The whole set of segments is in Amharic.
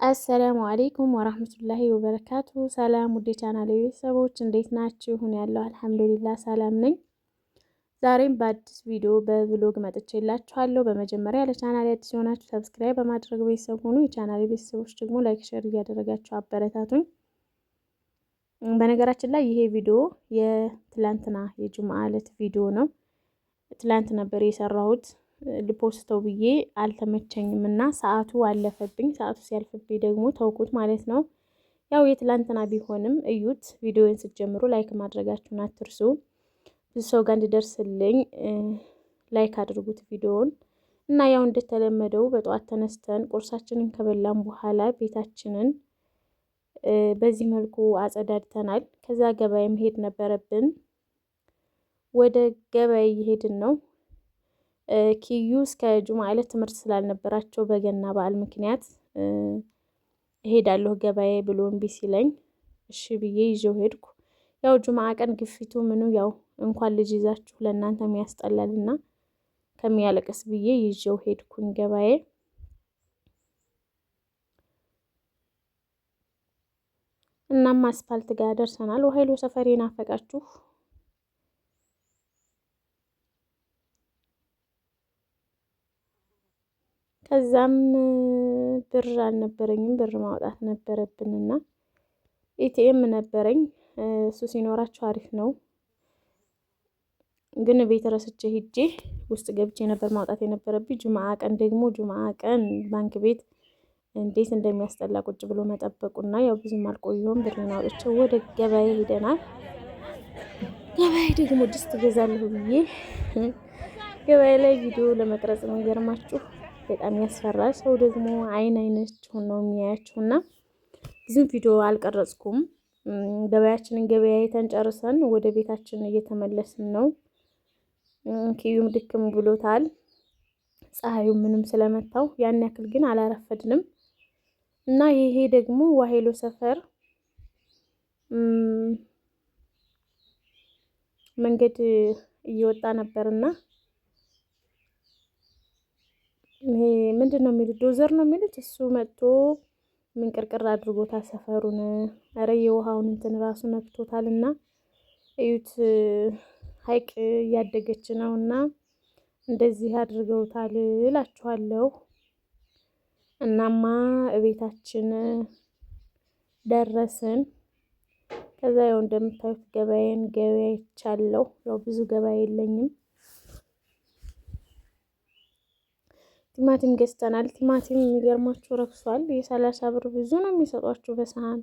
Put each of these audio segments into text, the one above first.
አሰላሙ አለይኩም ወራህመቱላሂ ወበረካቱ። ሰላም ውዴ ቻናሌ ቤተሰቦች እንዴት ናችሁ? ሁን ያለው አልሐምዱሊላህ ሰላም ነኝ። ዛሬም በአዲስ ቪዲዮ በቭሎግ መጥቼላችኋለሁ። በመጀመሪያ ለቻናሌ አዲስ የሆናችሁ ሰብስክራይብ በማድረግ ቤተሰብ ሁኑ። የቻናሌ ቤተሰቦች ደግሞ ላይክ፣ ሼር እያደረጋችሁ አበረታቱኝ። በነገራችን ላይ ይሄ ቪዲዮ የትላንትና የጁምዓ ዕለት ቪዲዮ ነው። ትላንት ነበር የሰራሁት ልፖስተው ብዬ አልተመቸኝም እና ሰዓቱ አለፈብኝ። ሰዓቱ ሲያልፍብኝ ደግሞ ተውኩት ማለት ነው። ያው የትላንትና ቢሆንም እዩት። ቪዲዮውን ስትጀምሩ ላይክ ማድረጋችሁን አትርሱ። ብዙ ሰው ጋር እንዲደርስልኝ ላይክ አድርጉት ቪዲዮውን እና ያው እንደተለመደው በጠዋት ተነስተን ቁርሳችንን ከበላን በኋላ ቤታችንን በዚህ መልኩ አጸዳድተናል። ከዛ ገበያ መሄድ ነበረብን። ወደ ገበያ እየሄድን ነው። ኪዩ እስከ ጁምዓ ዕለት ትምህርት ስላልነበራቸው በገና በዓል ምክንያት እሄዳለሁ ገበያ ብሎ እምቢ ሲለኝ እሺ ብዬ ይዤው ሄድኩ። ያው ጁምዓ ቀን ግፊቱ ምኑ ያው እንኳን ልጅ ይዛችሁ ለእናንተ ያስጠላልና ከሚያለቅስ ብዬ ይዤው ሄድኩኝ ገበያ። እናም አስፋልት ጋር ደርሰናል። ወሀይሎ ሰፈር ናፈቃችሁ? ከዛም ብር አልነበረኝም፣ ብር ማውጣት ነበረብንና ኤቲኤም ነበረኝ። እሱ ሲኖራችሁ አሪፍ ነው፣ ግን ቤት ረስቼ ሂጄ ውስጥ ገብቼ ነበር ማውጣት የነበረብኝ። ጁምዓ ቀን ደግሞ ጁምዓ ቀን ባንክ ቤት እንዴት እንደሚያስጠላ ቁጭ ብሎ መጠበቁና ያው ብዙም አልቆየሁም። ብሬን አውጥቼ ወደ ገበያ ሄደናል። ገበያ ደግሞ ድስት ገዛለሁ ብዬ ገበያ ላይ ቪዲዮ ለመቅረጽ ነው። ይገርማችሁ በጣም ያስፈራል። ሰው ደግሞ አይናችሁን ነው የሚያያችሁና ብዙም ቪዲዮ አልቀረጽኩም። ገበያችንን ገበያይተን ጨርሰን ወደ ቤታችን እየተመለስን ነው። ኪዩም ድክም ብሎታል፣ ፀሐዩ ምንም ስለመታው ያን ያክል ግን አላረፈድንም እና ይሄ ደግሞ ወሀይሎ ሰፈር መንገድ እየወጣ ነበርና ይሄ ምንድን ነው የሚሉት? ዶዘር ነው የሚሉት። እሱ መጥቶ ምንቅርቅር አድርጎታል ሰፈሩን። ኧረ የውሃውን እንትን ራሱ ነክቶታል። እና እዩት፣ ሀይቅ እያደገች ነው እና እንደዚህ አድርገውታል እላችኋለሁ። እናማ እቤታችን ደረስን። ከዛ ያው እንደምታዩት ገበያ ይቻለው። ያው ብዙ ገበያ የለኝም። ቲማቲም ገዝተናል። ቲማቲም የሚገርማችሁ ረክሷል። የ30 ብር ብዙ ነው የሚሰጧችሁ በሰሃን።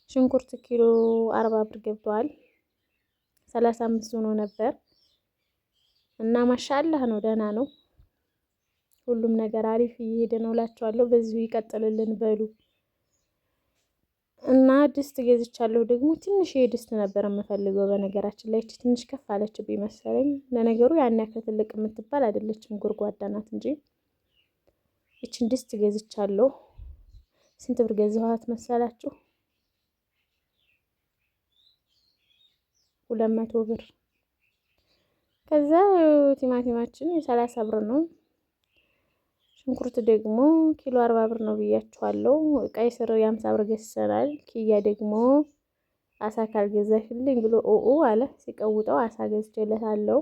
ሽንኩርት ኪሎ 40 ብር ገብቷል። 35 ሆኖ ነበር እና ማሻአላህ ነው፣ ደህና ነው። ሁሉም ነገር አሪፍ እየሄደ ነው እላችኋለሁ። በዚሁ ይቀጥልልን በሉ እና ድስት ገዝቻለሁ። ደግሞ ትንሽ የድስት ነበር የምፈልገው። በነገራችን ላይ ትንሽ ከፍ አለችብኝ መሰለኝ። ለነገሩ ያን ያክል ትልቅ የምትባል አይደለችም፣ ጎርጓዳ ናት እንጂ ይችን ድስት ገዝቻለሁ። ስንት ብር ገዛኋት መሰላችሁ? 200 ብር። ከዛ ቲማቲማችን የ30 ብር ነው። ሽንኩርት ደግሞ ኪሎ 40 ብር ነው ብያችኋለሁ። ቀይ ስር የ50 ብር ገዝተናል። ኪያ ደግሞ አሳ ካልገዛሽልኝ ብሎ ኦኦ አለ። ሲቀውጠው አሳ ገዝቼለታለሁ።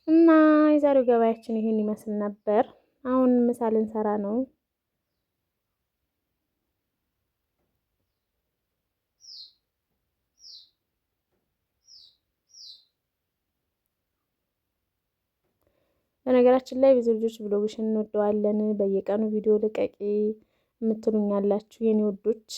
እና የዛሬው ገበያችን ይሄን ይመስል ነበር። አሁን ምሳ ልንሰራ ነው። በነገራችን ላይ ብዙ ልጆች ብሎግሽን እንወደዋለን፣ በየቀኑ ቪዲዮ ልቀቂ የምትሉኛላችሁ የኔ ወዶች።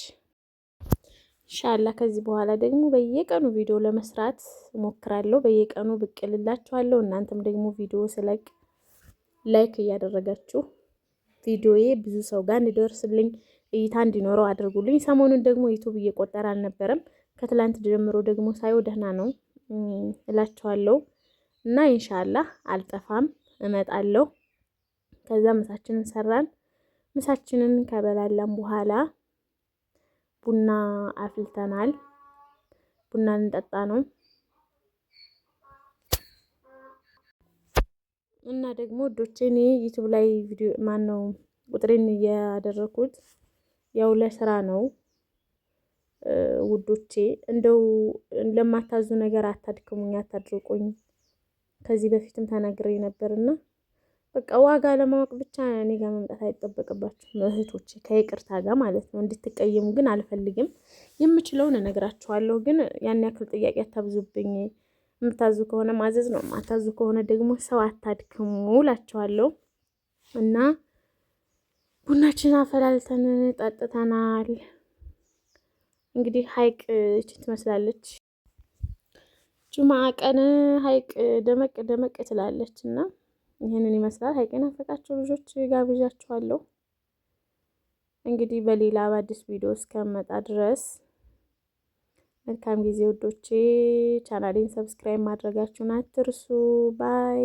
ኢንሻአላህ ከዚህ በኋላ ደግሞ በየቀኑ ቪዲዮ ለመስራት እሞክራለሁ። በየቀኑ ብቅ እልላችኋለሁ። እናንተም ደግሞ ቪዲዮ ስለቅ ላይክ እያደረጋችሁ ቪዲዮዬ ብዙ ሰው ጋር እንዲደርስልኝ እይታ እንዲኖረው አድርጉልኝ። ሰሞኑን ደግሞ ዩቲዩብ እየቆጠረ አልነበረም። ከትላንት ጀምሮ ደግሞ ሳይው ደህና ነው እላችኋለሁ እና ኢንሻአላህ አልጠፋም፣ እመጣለሁ። ከዛ ምሳችንን ሰራን። ምሳችንን ከበላላም በኋላ ቡና አፍልተናል። ቡና እንጠጣ ነው። እና ደግሞ ውዶቼ እኔ ዩቲዩብ ላይ ቪዲዮ ማነው ቁጥሬን እያደረኩት ያው ለስራ ነው ውዶቼ። እንደው ለማታዙ ነገር አታድክሙኝ፣ አታድርቁኝ። ከዚህ በፊትም ተናግሬ ነበርና በቃ ዋጋ ለማወቅ ብቻ እኔ ጋር መምጣት አይጠበቅባችሁም እህቶቼ፣ ከይቅርታ ጋር ማለት ነው። እንድትቀየሙ ግን አልፈልግም። የምችለውን እነግራችኋለሁ፣ ግን ያን ያክል ጥያቄ አታብዙብኝ። የምታዙ ከሆነ ማዘዝ ነው፣ ማታዙ ከሆነ ደግሞ ሰው አታድክሙ እላችኋለሁ። እና ቡናችን አፈላልተን ጠጥተናል። እንግዲህ ሀይቅ እቺ ትመስላለች። ጁምአ ቀን ሀይቅ ደመቅ ደመቅ ትላለች እና ይህንን ይመስላል። ሀይቅ የናፈቃችሁ ልጆች ጋብዣችኋለሁ። እንግዲህ በሌላ በአዲስ ቪዲዮ እስከመጣ ድረስ መልካም ጊዜ ውዶቼ። ቻናሌን ሰብስክራይብ ማድረጋችሁን አትርሱ። ባይ